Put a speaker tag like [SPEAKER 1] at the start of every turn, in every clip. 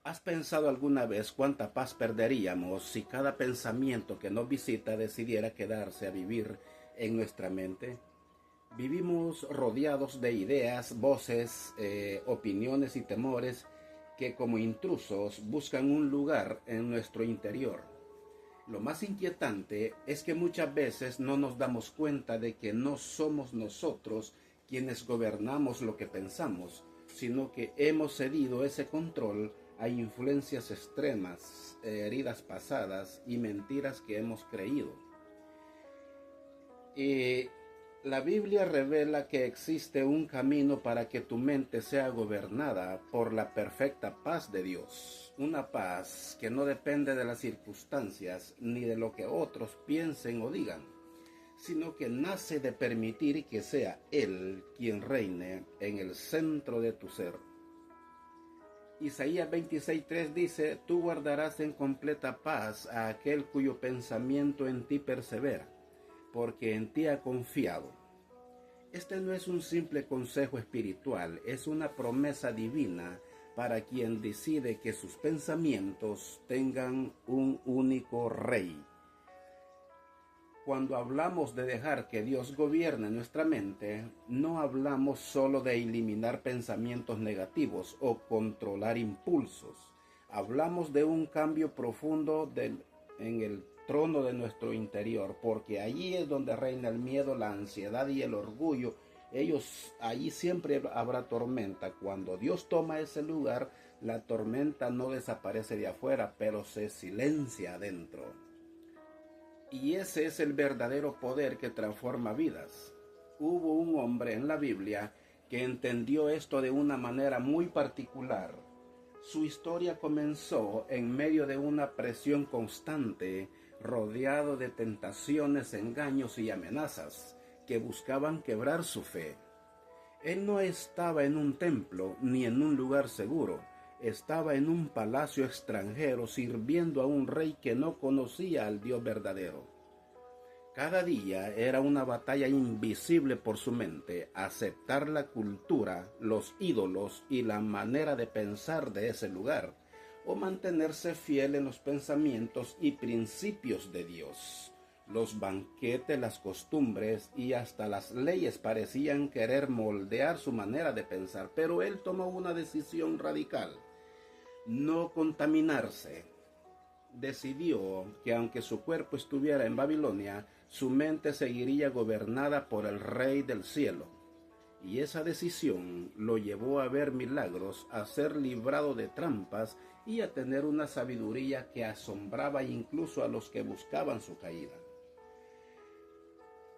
[SPEAKER 1] ¿Has pensado alguna vez cuánta paz perderíamos si cada pensamiento que nos visita decidiera quedarse a vivir en nuestra mente? Vivimos rodeados de ideas, voces, opiniones y temores que como intrusos buscan un lugar en nuestro interior. Lo más inquietante es que muchas veces no nos damos cuenta de que no somos nosotros quienes gobernamos lo que pensamos, sino que hemos cedido ese control a influencias extremas, heridas pasadas y mentiras que hemos creído. Y la Biblia revela que existe un camino para que tu mente sea gobernada por la perfecta paz de Dios. Una paz que no depende de las circunstancias ni de lo que otros piensen o digan, sino que nace de permitir que sea Él quien reine en el centro de tu ser. Isaías 26:3 dice: Tú guardarás en completa paz a aquel cuyo pensamiento en ti persevera, porque en ti ha confiado. Este no es un simple consejo espiritual, es una promesa divina para quien decide que sus pensamientos tengan un único rey. Cuando hablamos de dejar que Dios gobierne nuestra mente, no hablamos solo de eliminar pensamientos negativos o controlar impulsos. Hablamos de un cambio profundo en el trono de nuestro interior, porque allí es donde reina el miedo, la ansiedad y el orgullo. Allí siempre habrá tormenta. Cuando Dios toma ese lugar, la tormenta no desaparece de afuera, pero se silencia adentro. Y ese es el verdadero poder que transforma vidas. Hubo un hombre en la Biblia que entendió esto de una manera muy particular. Su historia comenzó en medio de una presión constante, rodeado de tentaciones, engaños y amenazas que buscaban quebrar su fe. Él no estaba en un templo ni en un lugar seguro. Estaba en un palacio extranjero sirviendo a un rey que no conocía al Dios verdadero. Cada día era una batalla invisible por su mente, aceptar la cultura, los ídolos y la manera de pensar de ese lugar, o mantenerse fiel en los pensamientos y principios de Dios. Los banquetes, las costumbres y hasta las leyes parecían querer moldear su manera de pensar, pero él tomó una decisión radical: no contaminarse. Decidió que aunque su cuerpo estuviera en Babilonia, su mente seguiría gobernada por el Rey del cielo. Y esa decisión lo llevó a ver milagros, a ser librado de trampas y a tener una sabiduría que asombraba incluso a los que buscaban su caída.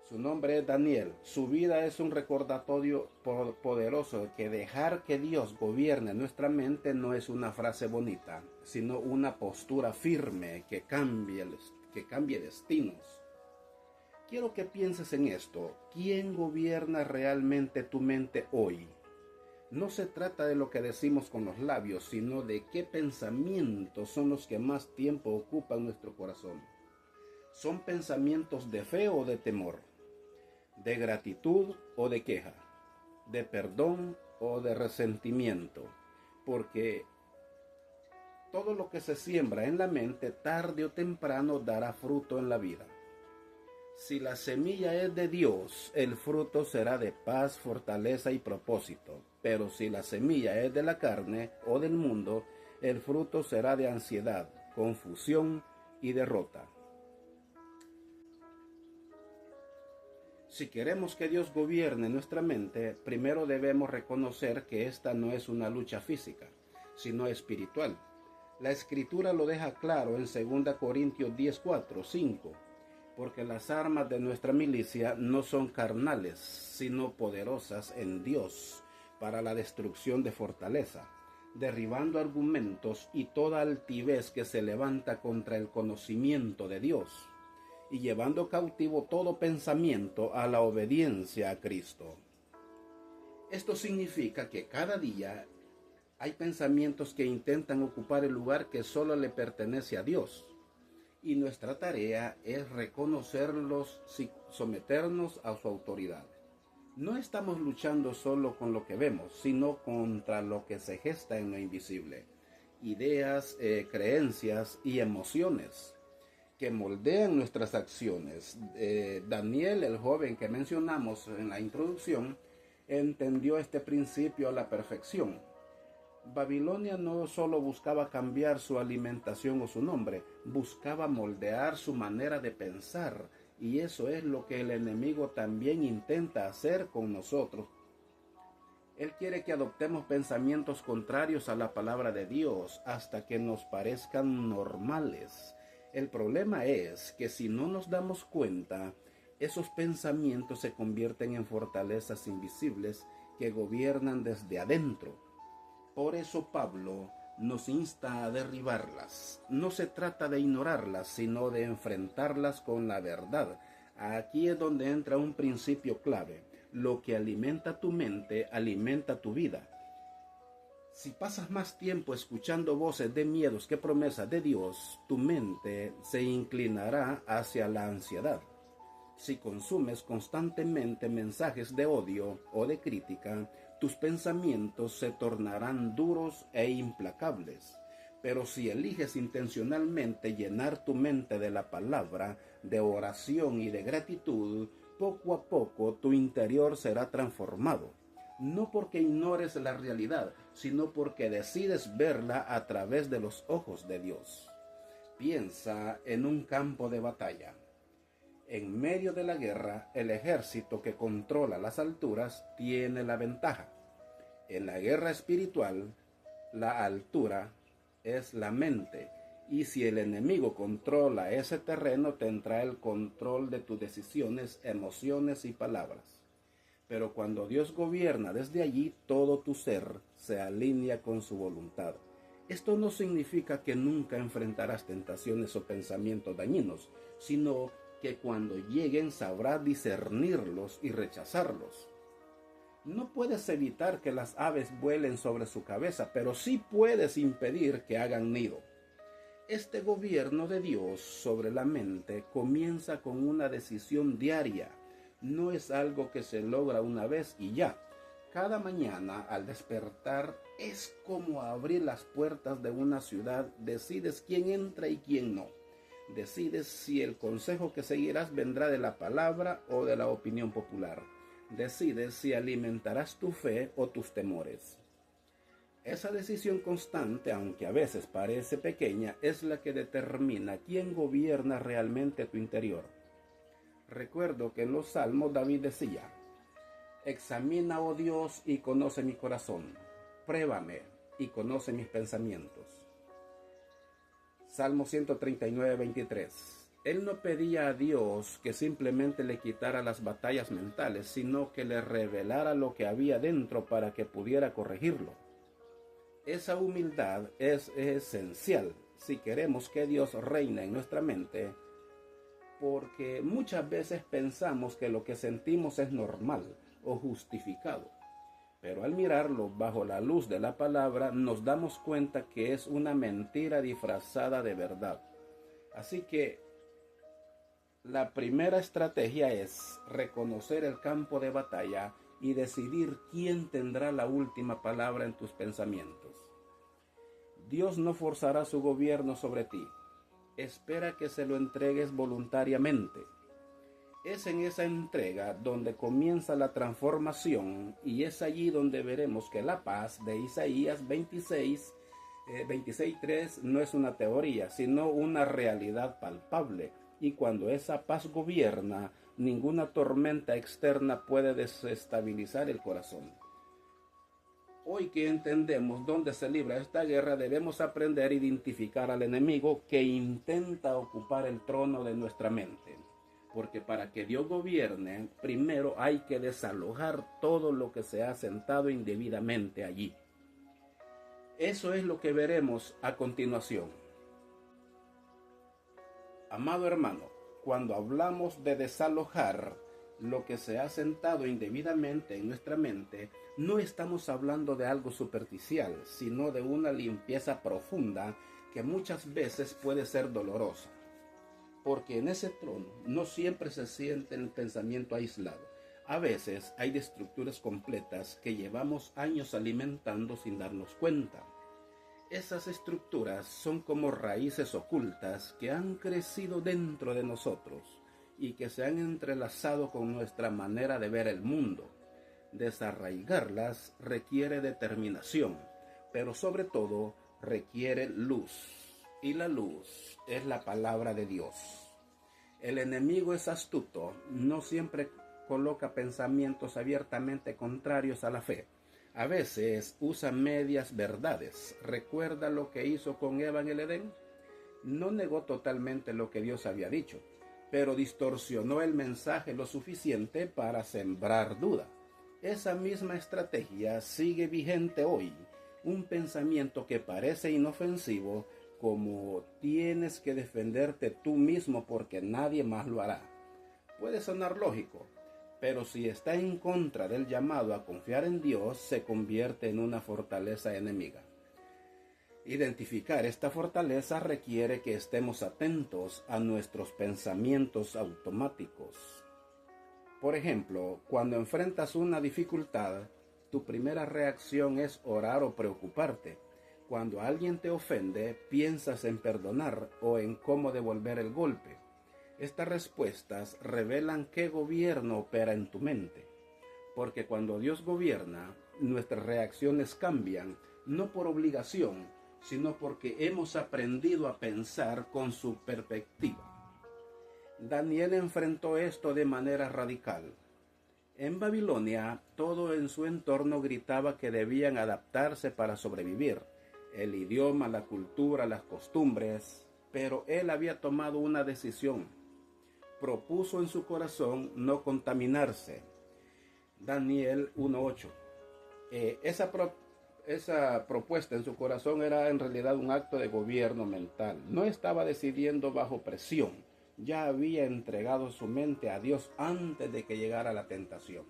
[SPEAKER 1] Su nombre es Daniel. Su vida es un recordatorio poderoso de que dejar que Dios gobierne nuestra mente no es una frase bonita, sino una postura firme que cambie destinos. Quiero que pienses en esto. ¿Quién gobierna realmente tu mente hoy? No se trata de lo que decimos con los labios, sino de qué pensamientos son los que más tiempo ocupan nuestro corazón. ¿Son pensamientos de fe o de temor? ¿De gratitud o de queja? ¿De perdón o de resentimiento? Porque todo lo que se siembra en la mente tarde o temprano dará fruto en la vida. Si la semilla es de Dios, el fruto será de paz, fortaleza y propósito. Pero si la semilla es de la carne o del mundo, el fruto será de ansiedad, confusión y derrota. Si queremos que Dios gobierne nuestra mente, primero debemos reconocer que esta no es una lucha física, sino espiritual. La Escritura lo deja claro en 2 Corintios 10:4, 5, porque las armas de nuestra milicia no son carnales, sino poderosas en Dios para la destrucción de fortaleza, derribando argumentos y toda altivez que se levanta contra el conocimiento de Dios, y llevando cautivo todo pensamiento a la obediencia a Cristo. Esto significa que cada día hay pensamientos que intentan ocupar el lugar que solo le pertenece a Dios. Y nuestra tarea es reconocerlos y someternos a su autoridad. No estamos luchando solo con lo que vemos, sino contra lo que se gesta en lo invisible. ideas, creencias y emociones que moldean nuestras acciones. Daniel, el joven que mencionamos en la introducción, entendió este principio a la perfección. Babilonia no solo buscaba cambiar su alimentación o su nombre, buscaba moldear su manera de pensar, y eso es lo que el enemigo también intenta hacer con nosotros. Él quiere que adoptemos pensamientos contrarios a la palabra de Dios hasta que nos parezcan normales. El problema es que si no nos damos cuenta, esos pensamientos se convierten en fortalezas invisibles que gobiernan desde adentro. Por eso Pablo nos insta a derribarlas. No se trata de ignorarlas, sino de enfrentarlas con la verdad. Aquí es donde entra un principio clave. Lo que alimenta tu mente, alimenta tu vida. Si pasas más tiempo escuchando voces de miedos que promesas de Dios, tu mente se inclinará hacia la ansiedad. Si consumes constantemente mensajes de odio o de crítica, tus pensamientos se tornarán duros e implacables. Pero si eliges intencionalmente llenar tu mente de la palabra, de oración y de gratitud, poco a poco tu interior será transformado. No porque ignores la realidad, sino porque decides verla a través de los ojos de Dios. Piensa en un campo de batalla. En medio de la guerra, el ejército que controla las alturas tiene la ventaja. En la guerra espiritual, la altura es la mente, y si el enemigo controla ese terreno, tendrá el control de tus decisiones, emociones y palabras. Pero cuando Dios gobierna desde allí, todo tu ser se alinea con su voluntad. Esto no significa que nunca enfrentarás tentaciones o pensamientos dañinos, sino que cuando lleguen sabrás discernirlos y rechazarlos. No puedes evitar que las aves vuelen sobre su cabeza, pero sí puedes impedir que hagan nido. Este gobierno de Dios sobre la mente comienza con una decisión diaria. No es algo que se logra una vez y ya. Cada mañana al despertar es como abrir las puertas de una ciudad. Decides quién entra y quién no. Decides si el consejo que seguirás vendrá de la palabra o de la opinión popular. Decides si alimentarás tu fe o tus temores. Esa decisión constante, aunque a veces parece pequeña, es la que determina quién gobierna realmente tu interior. Recuerdo que en los Salmos David decía: examina, oh Dios, y conoce mi corazón. Pruébame y conoce mis pensamientos. Salmo 139, 23. Él no pedía a Dios que simplemente le quitara las batallas mentales, sino que le revelara lo que había dentro para que pudiera corregirlo. Esa humildad es esencial si queremos que Dios reine en nuestra mente, porque muchas veces pensamos que lo que sentimos es normal o justificado. Pero al mirarlo bajo la luz de la palabra nos damos cuenta que es una mentira disfrazada de verdad. Así que la primera estrategia es reconocer el campo de batalla y decidir quién tendrá la última palabra en tus pensamientos. Dios no forzará su gobierno sobre ti. Espera que se lo entregues voluntariamente. Es en esa entrega donde comienza la transformación, y es allí donde veremos que la paz de Isaías 26:3 no es una teoría, sino una realidad palpable. Y cuando esa paz gobierna, ninguna tormenta externa puede desestabilizar el corazón. Hoy que entendemos dónde se libra esta guerra, debemos aprender a identificar al enemigo que intenta ocupar el trono de nuestra mente. Porque para que Dios gobierne, primero hay que desalojar todo lo que se ha sentado indebidamente allí. Eso es lo que veremos a continuación. Amado hermano, cuando hablamos de desalojar lo que se ha sentado indebidamente en nuestra mente, no estamos hablando de algo superficial, sino de una limpieza profunda que muchas veces puede ser dolorosa. Porque en ese trono no siempre se siente el pensamiento aislado. A veces hay estructuras completas que llevamos años alimentando sin darnos cuenta. Esas estructuras son como raíces ocultas que han crecido dentro de nosotros y que se han entrelazado con nuestra manera de ver el mundo. Desarraigarlas requiere determinación, pero sobre todo requiere luz. Y la luz es la palabra de Dios. El enemigo es astuto, no siempre coloca pensamientos abiertamente contrarios a la fe. A veces usa medias verdades. ¿Recuerda lo que hizo con Eva en el Edén? No negó totalmente lo que Dios había dicho, pero distorsionó el mensaje lo suficiente para sembrar duda. Esa misma estrategia sigue vigente hoy. Un pensamiento que parece inofensivo, como tienes que defenderte tú mismo porque nadie más lo hará. Puede sonar lógico, pero si está en contra del llamado a confiar en Dios, se convierte en una fortaleza enemiga. Identificar esta fortaleza requiere que estemos atentos a nuestros pensamientos automáticos. Por ejemplo, cuando enfrentas una dificultad, tu primera reacción es orar o preocuparte. Cuando alguien te ofende, piensas en perdonar o en cómo devolver el golpe. Estas respuestas revelan qué gobierno opera en tu mente. Porque cuando Dios gobierna, nuestras reacciones cambian, no por obligación, sino porque hemos aprendido a pensar con su perspectiva. Daniel enfrentó esto de manera radical. En Babilonia, todo en su entorno gritaba que debían adaptarse para sobrevivir. El idioma, la cultura, las costumbres, pero él había tomado una decisión. Propuso en su corazón no contaminarse. Daniel 1:8. Esa propuesta en su corazón era en realidad un acto de gobierno mental. No estaba decidiendo bajo presión. Ya había entregado su mente a Dios antes de que llegara la tentación.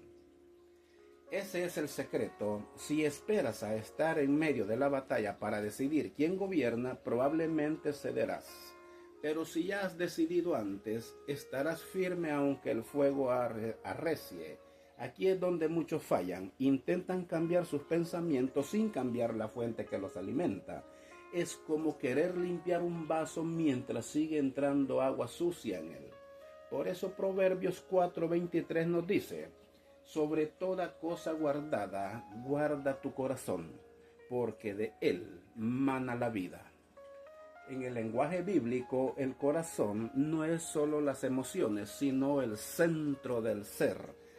[SPEAKER 1] Ese es el secreto. Si esperas a estar en medio de la batalla para decidir quién gobierna, probablemente cederás. Pero si ya has decidido antes, estarás firme aunque el fuego arrecie. Aquí es donde muchos fallan. Intentan cambiar sus pensamientos sin cambiar la fuente que los alimenta. Es como querer limpiar un vaso mientras sigue entrando agua sucia en él. Por eso Proverbios 4:23 nos dice: sobre toda cosa guardada, guarda tu corazón, porque de él mana la vida. En el lenguaje bíblico, el corazón no es solo las emociones, sino el centro del ser,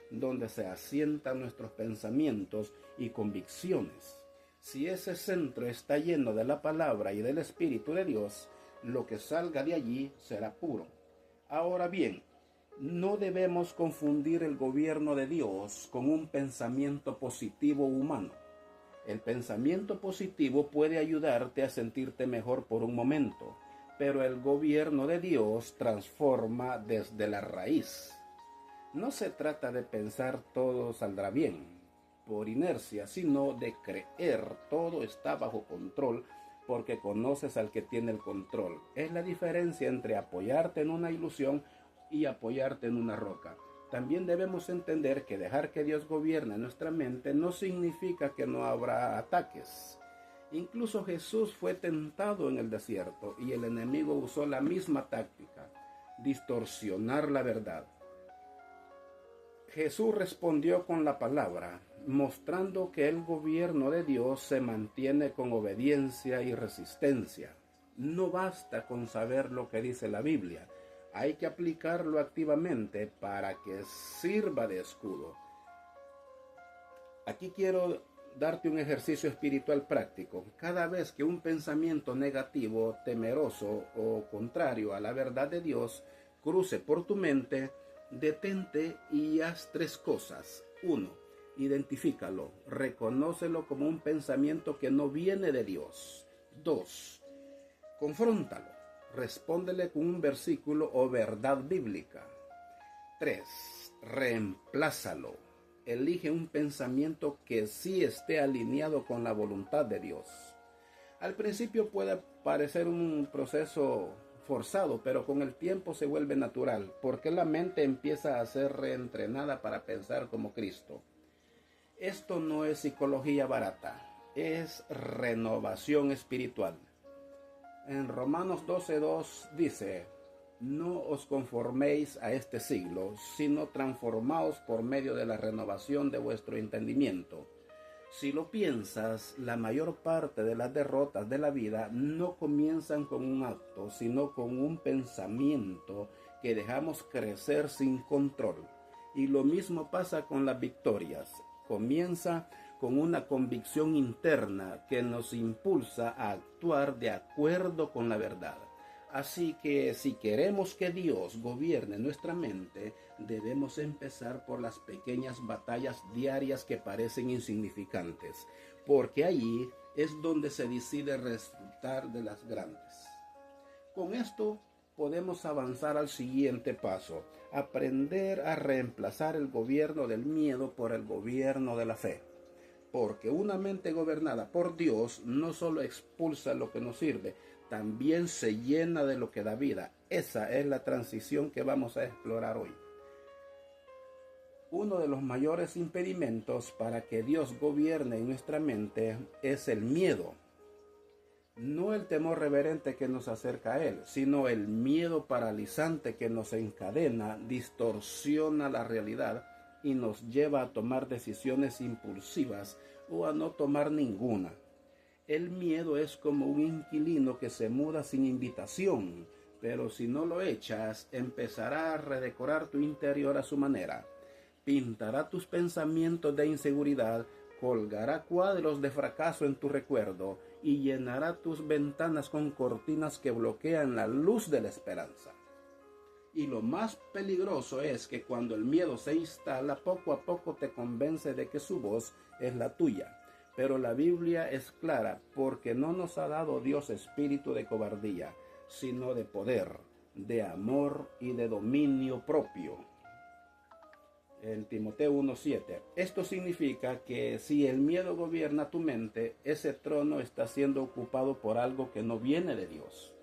[SPEAKER 1] donde se asientan nuestros pensamientos y convicciones. Si ese centro está lleno de la palabra y del Espíritu de Dios, lo que salga de allí será puro. Ahora bien, no debemos confundir el gobierno de Dios con un pensamiento positivo humano. El pensamiento positivo puede ayudarte a sentirte mejor por un momento, pero el gobierno de Dios transforma desde la raíz. No se trata de pensar todo saldrá bien por inercia, sino de creer todo está bajo control porque conoces al que tiene el control. Es la diferencia entre apoyarte en una ilusión y apoyarte en una roca. También debemos entender que dejar que Dios gobierne nuestra mente no significa que no habrá ataques. Incluso Jesús fue tentado en el desierto y el enemigo usó la misma táctica: distorsionar la verdad. Jesús respondió con la palabra, mostrando que el gobierno de Dios se mantiene con obediencia y resistencia. No basta con saber lo que dice la Biblia, hay que aplicarlo activamente para que sirva de escudo. Aquí quiero darte un ejercicio espiritual práctico. Cada vez que un pensamiento negativo, temeroso o contrario a la verdad de Dios cruce por tu mente, detente y haz 3 cosas. 1. Identifícalo, reconócelo como un pensamiento que no viene de Dios. 2. Confróntalo, respóndele con un versículo o verdad bíblica. 3. Reemplázalo, elige un pensamiento que sí esté alineado con la voluntad de Dios. Al principio puede parecer un proceso forzado, pero con el tiempo se vuelve natural, porque la mente empieza a ser reentrenada para pensar como Cristo. Esto no es psicología barata, es renovación espiritual. En Romanos 12:2 dice: no os conforméis a este siglo, sino transformaos por medio de la renovación de vuestro entendimiento. Si lo piensas, la mayor parte de las derrotas de la vida no comienzan con un acto, sino con un pensamiento que dejamos crecer sin control. Y lo mismo pasa con las victorias. Comienza con una convicción interna que nos impulsa a actuar de acuerdo con la verdad. Así que si queremos que Dios gobierne nuestra mente, debemos empezar por las pequeñas batallas diarias que parecen insignificantes, porque allí es donde se decide el resultado de las grandes. Con esto podemos avanzar al siguiente paso: aprender a reemplazar el gobierno del miedo por el gobierno de la fe. Porque una mente gobernada por Dios no solo expulsa lo que nos sirve, también se llena de lo que da vida. Esa es la transición que vamos a explorar hoy. Uno de los mayores impedimentos para que Dios gobierne en nuestra mente es el miedo. No el temor reverente que nos acerca a Él, sino el miedo paralizante que nos encadena, distorsiona la realidad y nos lleva a tomar decisiones impulsivas o a no tomar ninguna. El miedo es como un inquilino que se muda sin invitación, pero si no lo echas, empezará a redecorar tu interior a su manera. Pintará tus pensamientos de inseguridad, colgará cuadros de fracaso en tu recuerdo y llenará tus ventanas con cortinas que bloquean la luz de la esperanza. Y lo más peligroso es que cuando el miedo se instala, poco a poco te convence de que su voz es la tuya. Pero la Biblia es clara, porque no nos ha dado Dios espíritu de cobardía, sino de poder, de amor y de dominio propio. En Timoteo 1:7. Esto significa que si el miedo gobierna tu mente, ese trono está siendo ocupado por algo que no viene de Dios.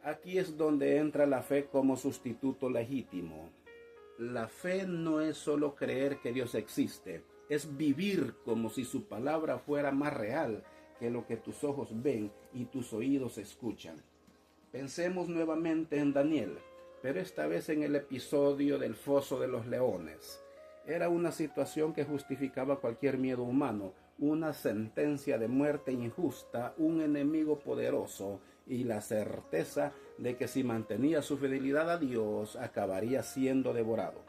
[SPEAKER 1] Aquí es donde entra la fe como sustituto legítimo. La fe no es solo creer que Dios existe, es vivir como si su palabra fuera más real que lo que tus ojos ven y tus oídos escuchan. Pensemos nuevamente en Daniel, pero esta vez en el episodio del foso de los leones. Era una situación que justificaba cualquier miedo humano, una sentencia de muerte injusta, un enemigo poderoso y la certeza de que si mantenía su fidelidad a Dios acabaría siendo devorado.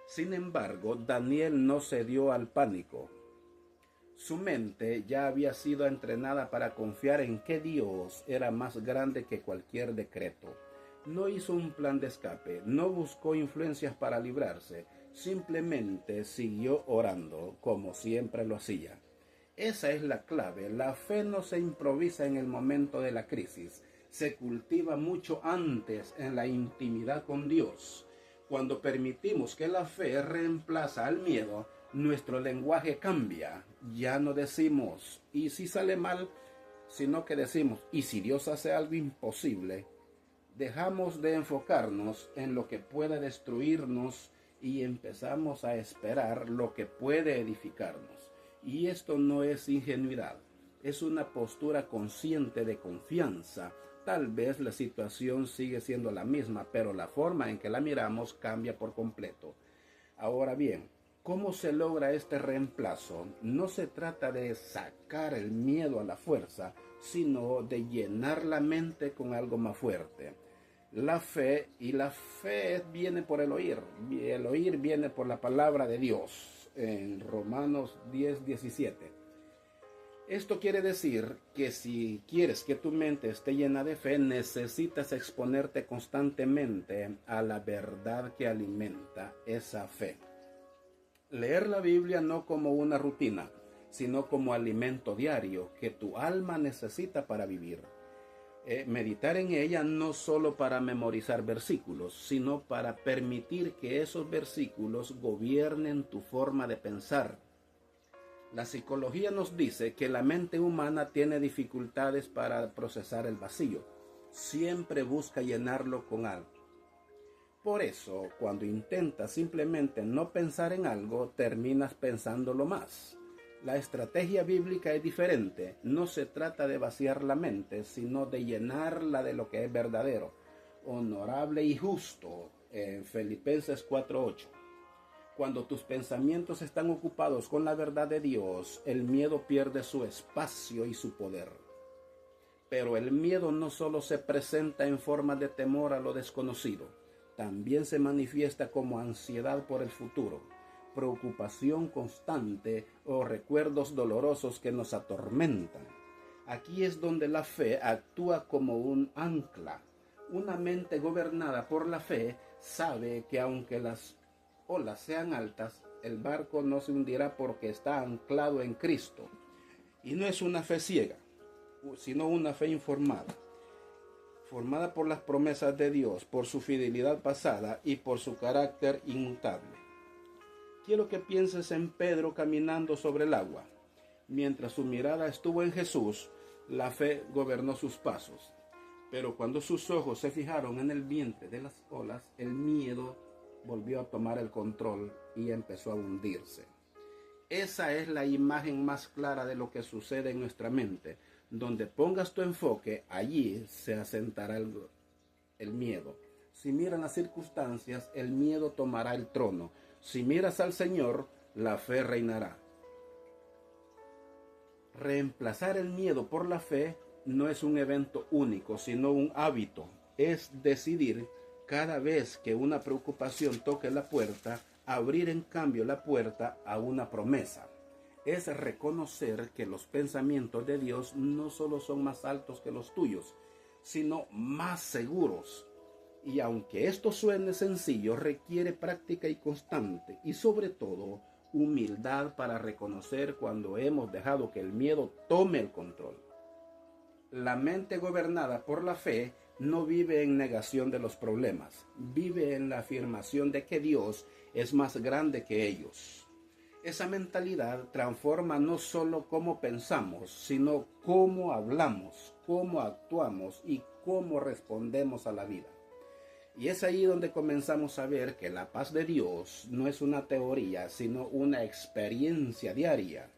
[SPEAKER 1] Sin embargo, Daniel no cedió al pánico. Su mente ya había sido entrenada para confiar en que Dios era más grande que cualquier decreto. No hizo un plan de escape, no buscó influencias para librarse, simplemente siguió orando como siempre lo hacía. Esa es la clave. La fe no se improvisa en el momento de la crisis, se cultiva mucho antes en la intimidad con Dios. Cuando permitimos que la fe reemplaza al miedo, nuestro lenguaje cambia. Ya no decimos, ¿y si sale mal?, sino que decimos, ¿y si Dios hace algo imposible? Dejamos de enfocarnos en lo que puede destruirnos y empezamos a esperar lo que puede edificarnos. Y esto no es ingenuidad, es una postura consciente de confianza. Tal vez la situación sigue siendo la misma, pero la forma en que la miramos cambia por completo. Ahora bien, ¿cómo se logra este reemplazo? No se trata de sacar el miedo a la fuerza, sino de llenar la mente con algo más fuerte. La fe viene por el oír. El oír viene por la palabra de Dios, en Romanos 10:17. Esto quiere decir que si quieres que tu mente esté llena de fe, necesitas exponerte constantemente a la verdad que alimenta esa fe. Leer la Biblia no como una rutina, sino como alimento diario que tu alma necesita para vivir. Meditar en ella no solo para memorizar versículos, sino para permitir que esos versículos gobiernen tu forma de pensar. La psicología nos dice que la mente humana tiene dificultades para procesar el vacío. Siempre busca llenarlo con algo. Por eso, cuando intentas simplemente no pensar en algo, terminas pensándolo más. La estrategia bíblica es diferente. No se trata de vaciar la mente, sino de llenarla de lo que es verdadero, honorable y justo. En Filipenses 4:8. Cuando tus pensamientos están ocupados con la verdad de Dios, el miedo pierde su espacio y su poder. Pero el miedo no solo se presenta en forma de temor a lo desconocido, también se manifiesta como ansiedad por el futuro, preocupación constante o recuerdos dolorosos que nos atormentan. Aquí es donde la fe actúa como un ancla. Una mente gobernada por la fe sabe que aunque las olas sean altas, el barco no se hundirá porque está anclado en Cristo. Y no es una fe ciega, sino una fe informada, formada por las promesas de Dios, por su fidelidad pasada y por su carácter inmutable. Quiero que pienses en Pedro caminando sobre el agua. Mientras su mirada estuvo en Jesús, la fe gobernó sus pasos. Pero cuando sus ojos se fijaron en el vientre de las olas, el miedo volvió a tomar el control y empezó a hundirse. Esa es la imagen más clara de lo que sucede en nuestra mente. Donde pongas tu enfoque, allí se asentará el miedo. Si miran las circunstancias, el miedo tomará el trono. Si miras al Señor, la fe reinará. Reemplazar el miedo por la fe no es un evento único, sino un hábito. Es decidir cada vez que una preocupación toque la puerta, abrir en cambio la puerta a una promesa. Es reconocer que los pensamientos de Dios no solo son más altos que los tuyos, sino más seguros. Y aunque esto suene sencillo, requiere práctica y constante, y sobre todo humildad para reconocer cuando hemos dejado que el miedo tome el control. La mente gobernada por la fe no vive en negación de los problemas, vive en la afirmación de que Dios es más grande que ellos. Esa mentalidad transforma no solo cómo pensamos, sino cómo hablamos, cómo actuamos y cómo respondemos a la vida. Y es ahí donde comenzamos a ver que la paz de Dios no es una teoría, sino una experiencia diaria.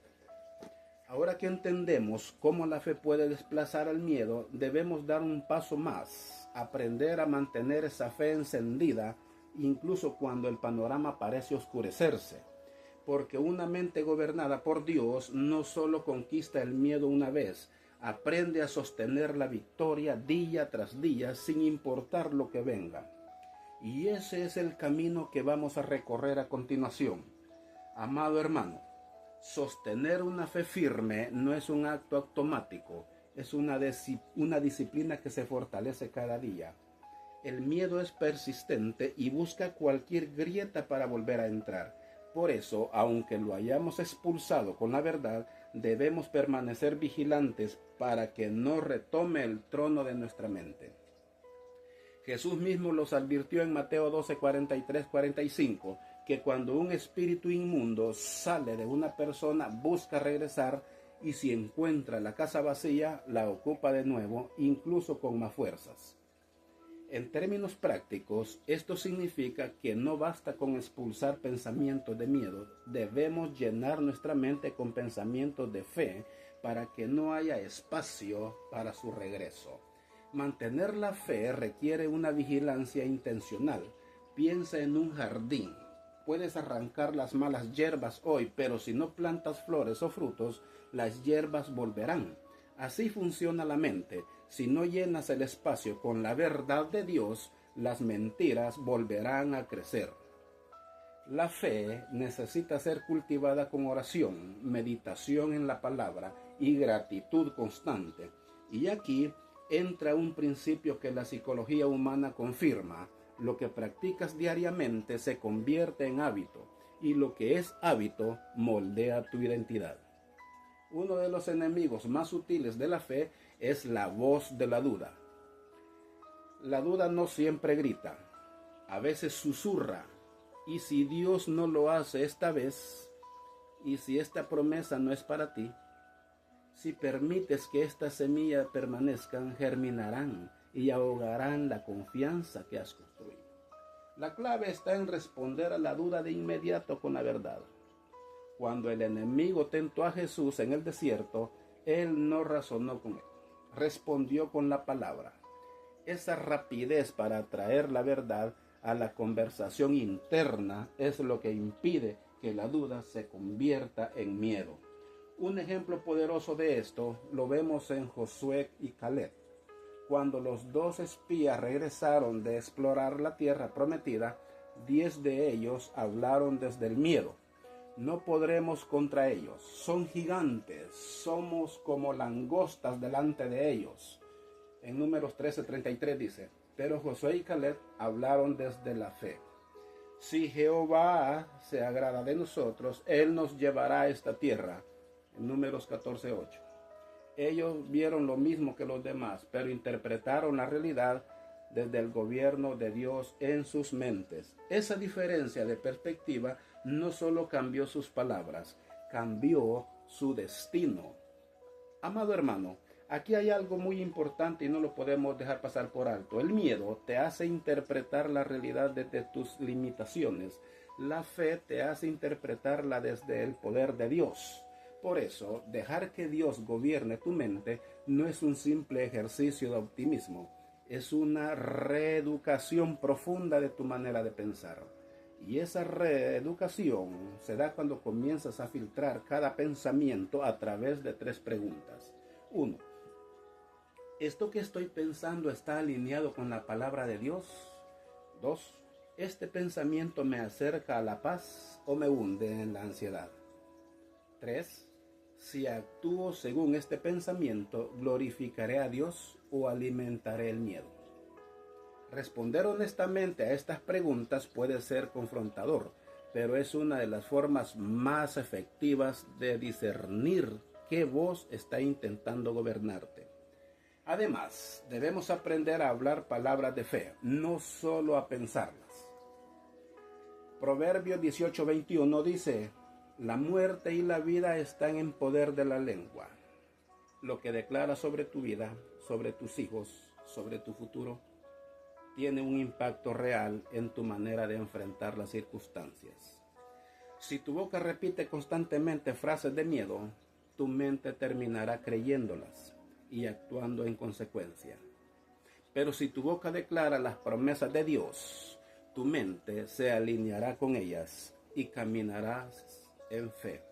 [SPEAKER 1] Ahora que entendemos cómo la fe puede desplazar al miedo, debemos dar un paso más, aprender a mantener esa fe encendida, incluso cuando el panorama parece oscurecerse. Porque una mente gobernada por Dios no solo conquista el miedo una vez, aprende a sostener la victoria día tras día sin importar lo que venga. Y ese es el camino que vamos a recorrer a continuación. Amado hermano, sostener una fe firme no es un acto automático, es una disciplina que se fortalece cada día. El miedo es persistente y busca cualquier grieta para volver a entrar. Por eso, aunque lo hayamos expulsado con la verdad, debemos permanecer vigilantes para que no retome el trono de nuestra mente. Jesús mismo los advirtió en Mateo 12, 43, 45, que cuando un espíritu inmundo sale de una persona, busca regresar y si encuentra la casa vacía, la ocupa de nuevo, incluso con más fuerzas. En términos prácticos, esto significa que no basta con expulsar pensamientos de miedo, debemos llenar nuestra mente con pensamientos de fe para que no haya espacio para su regreso. Mantener la fe requiere una vigilancia intencional. Piensa en un jardín. Puedes arrancar las malas hierbas hoy, pero si no plantas flores o frutos, las hierbas volverán. Así funciona la mente. Si no llenas el espacio con la verdad de Dios, las mentiras volverán a crecer. La fe necesita ser cultivada con oración, meditación en la palabra y gratitud constante. Y aquí entra un principio que la psicología humana confirma. Lo que practicas diariamente se convierte en hábito, y lo que es hábito moldea tu identidad. Uno de los enemigos más sutiles de la fe es la voz de la duda. La duda no siempre grita, a veces susurra. ¿Y si Dios no lo hace esta vez? ¿Y si esta promesa no es para ti? Si permites que estas semillas permanezcan, germinarán y ahogarán la confianza que has construido. La clave está en responder a la duda de inmediato con la verdad. Cuando el enemigo tentó a Jesús en el desierto, él no razonó con él, respondió con la palabra. Esa rapidez para atraer la verdad a la conversación interna es lo que impide que la duda se convierta en miedo. Un ejemplo poderoso de esto lo vemos en Josué y Caleb. Cuando los dos espías regresaron de explorar la tierra prometida, 10 de ellos hablaron desde el miedo. No podremos contra ellos, son gigantes, somos como langostas delante de ellos. En Números 13:33 dice, pero Josué y Caleb hablaron desde la fe. Si Jehová se agrada de nosotros, él nos llevará a esta tierra. En Números 14:8. Ellos vieron lo mismo que los demás, pero interpretaron la realidad desde el gobierno de Dios en sus mentes. Esa diferencia de perspectiva no solo cambió sus palabras, cambió su destino. Amado hermano, aquí hay algo muy importante y no lo podemos dejar pasar por alto. El miedo te hace interpretar la realidad desde tus limitaciones. La fe te hace interpretarla desde el poder de Dios. Por eso, dejar que Dios gobierne tu mente no es un simple ejercicio de optimismo. Es una reeducación profunda de tu manera de pensar. Y esa reeducación se da cuando comienzas a filtrar cada pensamiento a través de 3 preguntas. 1. ¿Esto que estoy pensando está alineado con la palabra de Dios? 2. ¿Este pensamiento me acerca a la paz o me hunde en la ansiedad? 3. Si actúo según este pensamiento, ¿glorificaré a Dios o alimentaré el miedo? Responder honestamente a estas preguntas puede ser confrontador, pero es una de las formas más efectivas de discernir qué voz está intentando gobernarte. Además, debemos aprender a hablar palabras de fe, no solo a pensarlas. Proverbios 18:21 dice, la muerte y la vida están en poder de la lengua. Lo que declaras sobre tu vida, sobre tus hijos, sobre tu futuro, tiene un impacto real en tu manera de enfrentar las circunstancias. Si tu boca repite constantemente frases de miedo, tu mente terminará creyéndolas y actuando en consecuencia. Pero si tu boca declara las promesas de Dios, tu mente se alineará con ellas y caminarás en fe.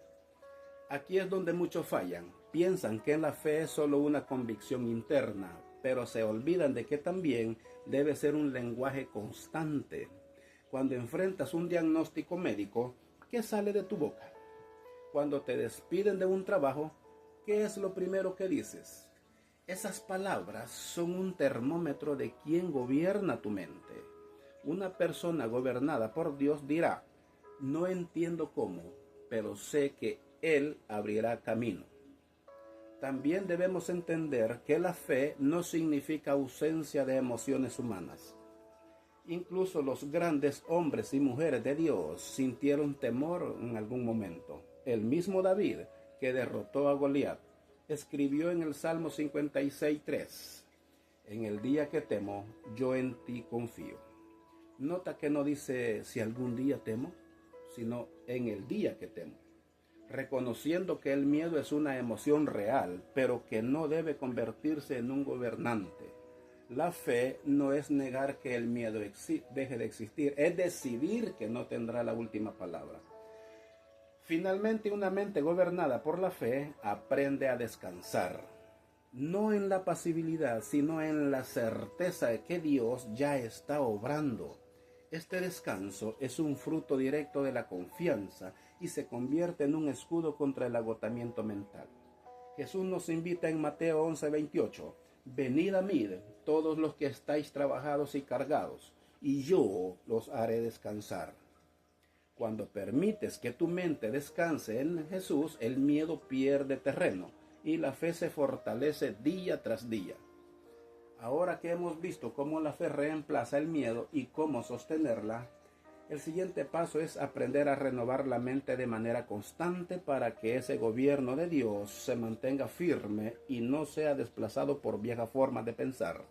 [SPEAKER 1] Aquí es donde muchos fallan. Piensan que la fe es solo una convicción interna, pero se olvidan de que también debe ser un lenguaje constante. Cuando enfrentas un diagnóstico médico, ¿qué sale de tu boca? Cuando te despiden de un trabajo, ¿qué es lo primero que dices? Esas palabras son un termómetro de quién gobierna tu mente. Una persona gobernada por Dios dirá, no entiendo cómo, pero sé que Él abrirá camino. También debemos entender que la fe no significa ausencia de emociones humanas. Incluso los grandes hombres y mujeres de Dios sintieron temor en algún momento. El mismo David, que derrotó a Goliat, escribió en el Salmo 56:3, en el día que temo, yo en ti confío. Nota que no dice si algún día temo, sino en el día que temo, reconociendo que el miedo es una emoción real, pero que no debe convertirse en un gobernante. La fe no es negar que el miedo deje de existir, es decidir que no tendrá la última palabra. Finalmente, una mente gobernada por la fe aprende a descansar, no en la pasividad, sino en la certeza de que Dios ya está obrando. Este descanso es un fruto directo de la confianza y se convierte en un escudo contra el agotamiento mental. Jesús nos invita en Mateo 11:28, venid a mí todos los que estáis trabajados y cargados, y yo los haré descansar. Cuando permites que tu mente descanse en Jesús, el miedo pierde terreno y la fe se fortalece día tras día. Ahora que hemos visto cómo la fe reemplaza el miedo y cómo sostenerla, el siguiente paso es aprender a renovar la mente de manera constante para que ese gobierno de Dios se mantenga firme y no sea desplazado por viejas formas de pensar.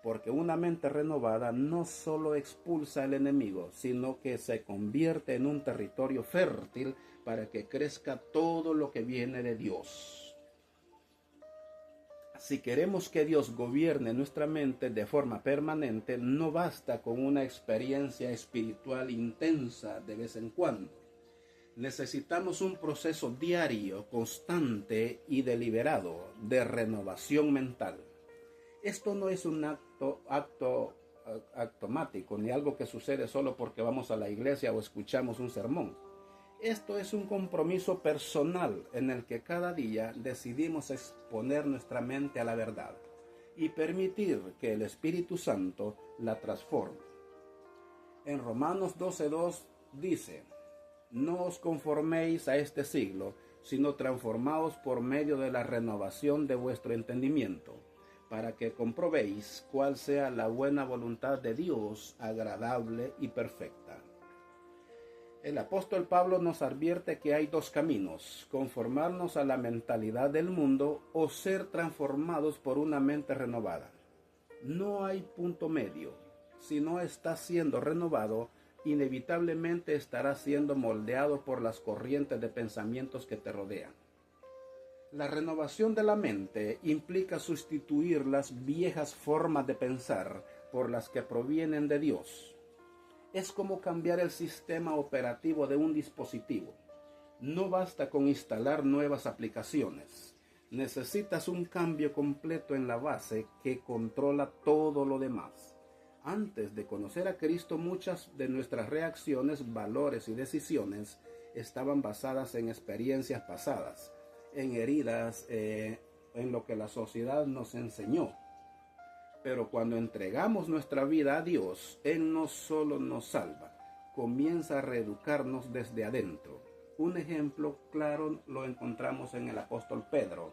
[SPEAKER 1] porque una mente renovada no solo expulsa al enemigo, sino que se convierte en un territorio fértil para que crezca todo lo que viene de Dios. Si queremos que Dios gobierne nuestra mente de forma permanente, no basta con una experiencia espiritual intensa de vez en cuando. Necesitamos un proceso diario, constante y deliberado de renovación mental. Esto no es un acto automático, ni algo que sucede solo porque vamos a la iglesia o escuchamos un sermón. Esto es un compromiso personal en el que cada día decidimos exponer nuestra mente a la verdad y permitir que el Espíritu Santo la transforme. En Romanos 12:2 dice: no os conforméis a este siglo, sino transformaos por medio de la renovación de vuestro entendimiento, para que comprobéis cuál sea la buena voluntad de Dios, agradable y perfecta. El apóstol Pablo nos advierte que hay dos caminos: conformarnos a la mentalidad del mundo o ser transformados por una mente renovada. No hay punto medio. Si no estás siendo renovado, inevitablemente estarás siendo moldeado por las corrientes de pensamientos que te rodean. La renovación de la mente implica sustituir las viejas formas de pensar por las que provienen de Dios. Es como cambiar el sistema operativo de un dispositivo. No basta con instalar nuevas aplicaciones. Necesitas un cambio completo en la base que controla todo lo demás. Antes de conocer a Cristo, muchas de nuestras reacciones, valores y decisiones estaban basadas en experiencias pasadas, en heridas, en lo que la sociedad nos enseñó. Pero cuando entregamos nuestra vida a Dios, Él no solo nos salva, comienza a reeducarnos desde adentro. Un ejemplo claro lo encontramos en el apóstol Pedro.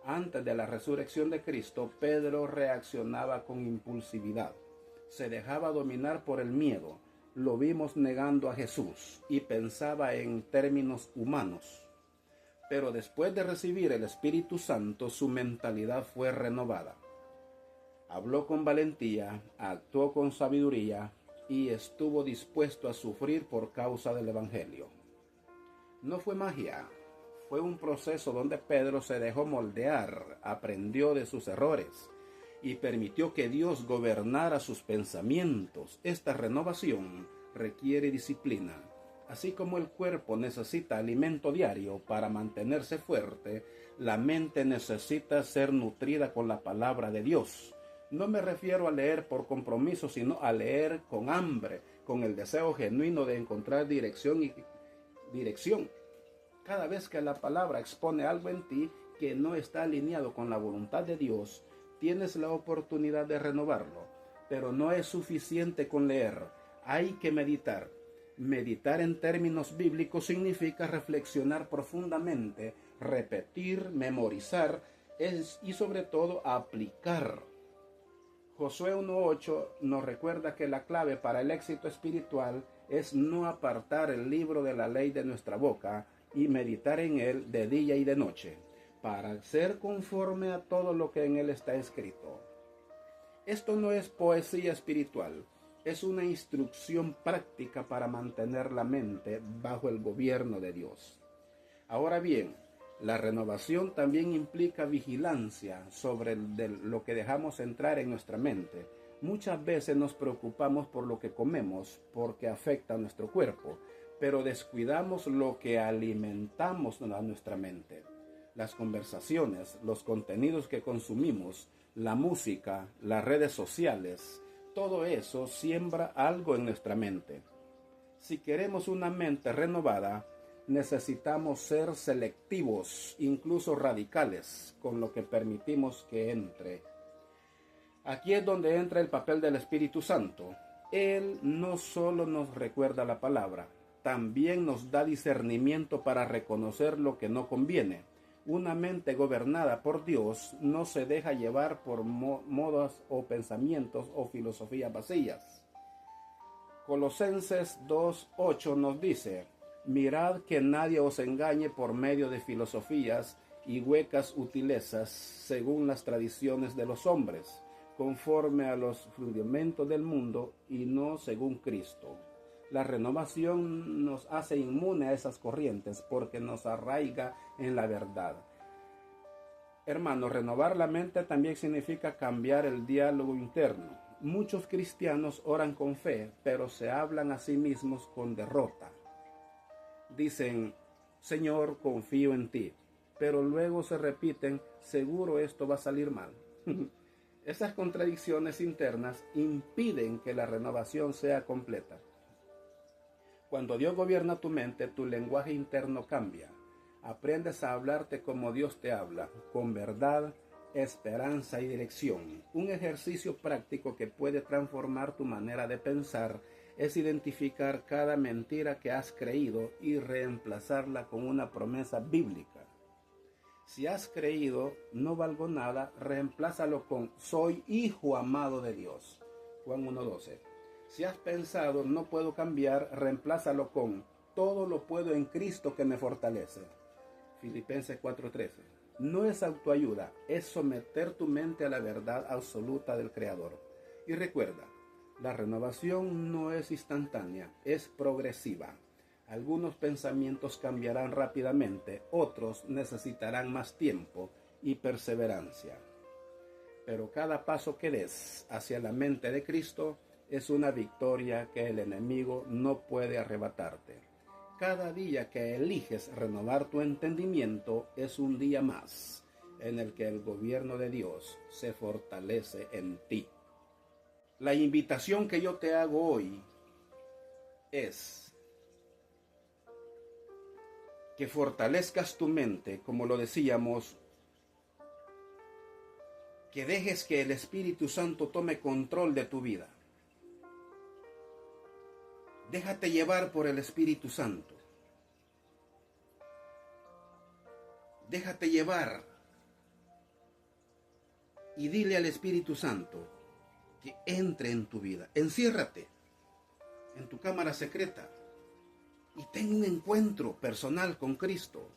[SPEAKER 1] Antes de la resurrección de Cristo, Pedro reaccionaba con impulsividad. Se dejaba dominar por el miedo. Lo vimos negando a Jesús y pensaba en términos humanos. Pero después de recibir el Espíritu Santo, su mentalidad fue renovada. Habló con valentía, actuó con sabiduría y estuvo dispuesto a sufrir por causa del Evangelio. No fue magia, fue un proceso donde Pedro se dejó moldear, aprendió de sus errores y permitió que Dios gobernara sus pensamientos. Esta renovación requiere disciplina. Así como el cuerpo necesita alimento diario para mantenerse fuerte, la mente necesita ser nutrida con la palabra de Dios. No me refiero a leer por compromiso, sino a leer con hambre, con el deseo genuino de encontrar dirección. Cada vez que la palabra expone algo en ti que no está alineado con la voluntad de Dios, tienes la oportunidad de renovarlo. Pero no es suficiente con leer, hay que meditar. Meditar en términos bíblicos significa reflexionar profundamente, repetir, memorizar y sobre todo aplicar. Josué 1:8 nos recuerda que la clave para el éxito espiritual es no apartar el libro de la ley de nuestra boca y meditar en él de día y de noche, para ser conforme a todo lo que en él está escrito. Esto no es poesía espiritual, es una instrucción práctica para mantener la mente bajo el gobierno de Dios. Ahora bien, la renovación también implica vigilancia sobre lo que dejamos entrar en nuestra mente. Muchas veces nos preocupamos por lo que comemos porque afecta a nuestro cuerpo, pero descuidamos lo que alimentamos a nuestra mente. Las conversaciones, los contenidos que consumimos, la música, las redes sociales, todo eso siembra algo en nuestra mente. Si queremos una mente renovada, necesitamos ser selectivos, incluso radicales, con lo que permitimos que entre. Aquí es donde entra el papel del Espíritu Santo. Él no solo nos recuerda la palabra, también nos da discernimiento para reconocer lo que no conviene. Una mente gobernada por Dios no se deja llevar por modas o pensamientos o filosofías vacías. Colosenses 2:8 nos dice: mirad que nadie os engañe por medio de filosofías y huecas utilezas según las tradiciones de los hombres, conforme a los rudimentos del mundo y no según Cristo. La renovación nos hace inmune a esas corrientes porque nos arraiga en la verdad. Hermanos, renovar la mente también significa cambiar el diálogo interno. Muchos cristianos oran con fe, pero se hablan a sí mismos con derrota. Dicen, Señor, confío en ti, pero luego se repiten, seguro esto va a salir mal. Esas contradicciones internas impiden que la renovación sea completa. Cuando Dios gobierna tu mente, tu lenguaje interno cambia. Aprendes a hablarte como Dios te habla, con verdad, esperanza y dirección. Un ejercicio práctico que puede transformar tu manera de pensar es identificar cada mentira que has creído y reemplazarla con una promesa bíblica. Si has creído, no valgo nada, reemplázalo con soy hijo amado de Dios. Juan 1:12. Si has pensado, no puedo cambiar, reemplázalo con todo lo puedo en Cristo que me fortalece. Filipenses 4:13. No es autoayuda, es someter tu mente a la verdad absoluta del Creador. Y recuerda, la renovación no es instantánea, es progresiva. Algunos pensamientos cambiarán rápidamente, otros necesitarán más tiempo y perseverancia. Pero cada paso que des hacia la mente de Cristo es una victoria que el enemigo no puede arrebatarte. Cada día que eliges renovar tu entendimiento es un día más en el que el gobierno de Dios se fortalece en ti. La invitación que yo te hago hoy es que fortalezcas tu mente, como lo decíamos, que dejes que el Espíritu Santo tome control de tu vida. Déjate llevar por el Espíritu Santo. Déjate llevar y dile al Espíritu Santo que entre en tu vida. Enciérrate en tu cámara secreta y ten un encuentro personal con Cristo.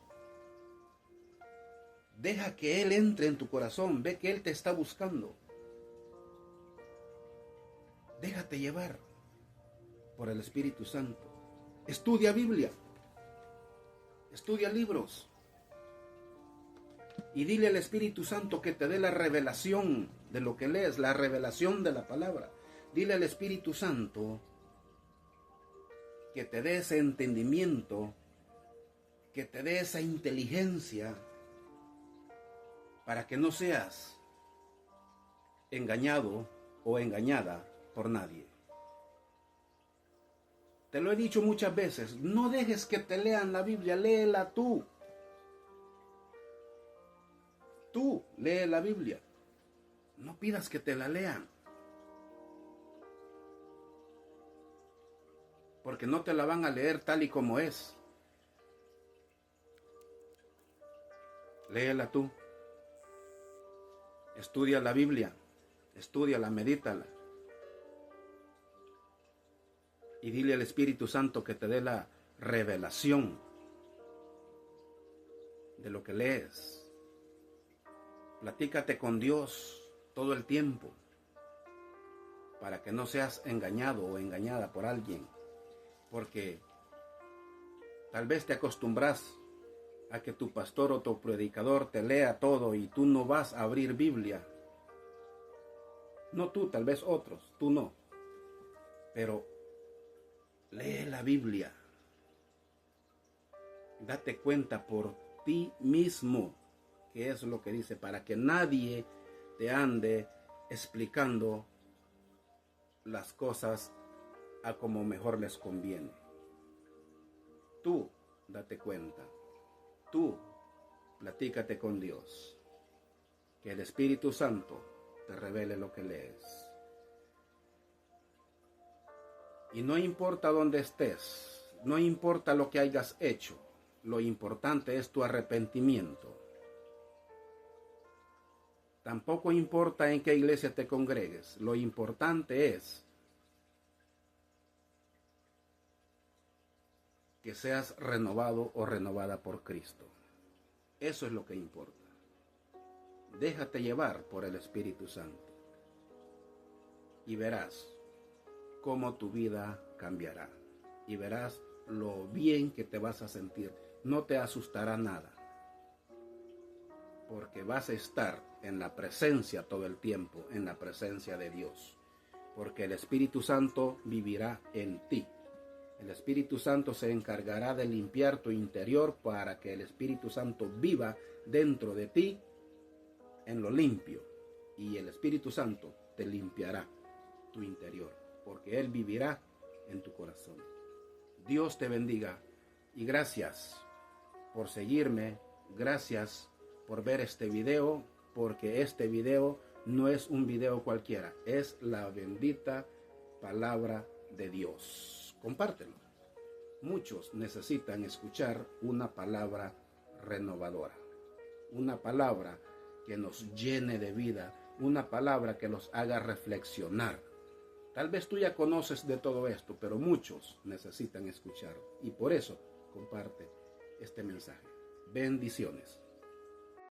[SPEAKER 1] Deja que Él entre en tu corazón. Ve que Él te está buscando. Déjate llevar por el Espíritu Santo. Estudia Biblia. Estudia libros. Y dile al Espíritu Santo que te dé la revelación de lo que lees, la revelación de la palabra. Dile al Espíritu Santo que te dé ese entendimiento, que te dé esa inteligencia, para que no seas engañado o engañada por nadie. Te lo he dicho muchas veces, no dejes que te lean la Biblia, léela tú. Tú lee la Biblia, no pidas que te la lean, porque no te la van a leer tal y como es. Léela tú. Estudia la Biblia, estúdiala, medítala. Y dile al Espíritu Santo que te dé la revelación de lo que lees. Platícate con Dios todo el tiempo para que no seas engañado o engañada por alguien. Porque tal vez te acostumbras a que tu pastor o tu predicador te lea todo y tú no vas a abrir Biblia. No tú, tal vez otros, tú no. Pero lee la Biblia. Date cuenta por ti mismo qué es lo que dice, para que nadie te ande explicando las cosas a como mejor les conviene. Tú date cuenta. Tú platícate con Dios. Que el Espíritu Santo te revele lo que lees. Y no importa dónde estés, no importa lo que hayas hecho, lo importante es tu arrepentimiento. Tampoco importa en qué iglesia te congregues, lo importante es que seas renovado o renovada por Cristo. Eso es lo que importa. Déjate llevar por el Espíritu Santo. y verás cómo tu vida cambiará. Y verás lo bien que te vas a sentir. No te asustará nada, porque vas a estar en la presencia todo el tiempo, en la presencia de Dios, porque el Espíritu Santo vivirá en ti. El Espíritu Santo se encargará de limpiar tu interior para que el Espíritu Santo viva dentro de ti en lo limpio, y el Espíritu Santo te limpiará tu interior, porque Él vivirá en tu corazón. Dios te bendiga y gracias por seguirme, gracias por ver este video, porque este video no es un video cualquiera, es la bendita palabra de Dios. Compártelo. Muchos necesitan escuchar una palabra renovadora, una palabra que nos llene de vida, una palabra que los haga reflexionar. Tal vez tú ya conoces de todo esto, pero muchos necesitan escuchar, y por eso comparte este mensaje. Bendiciones.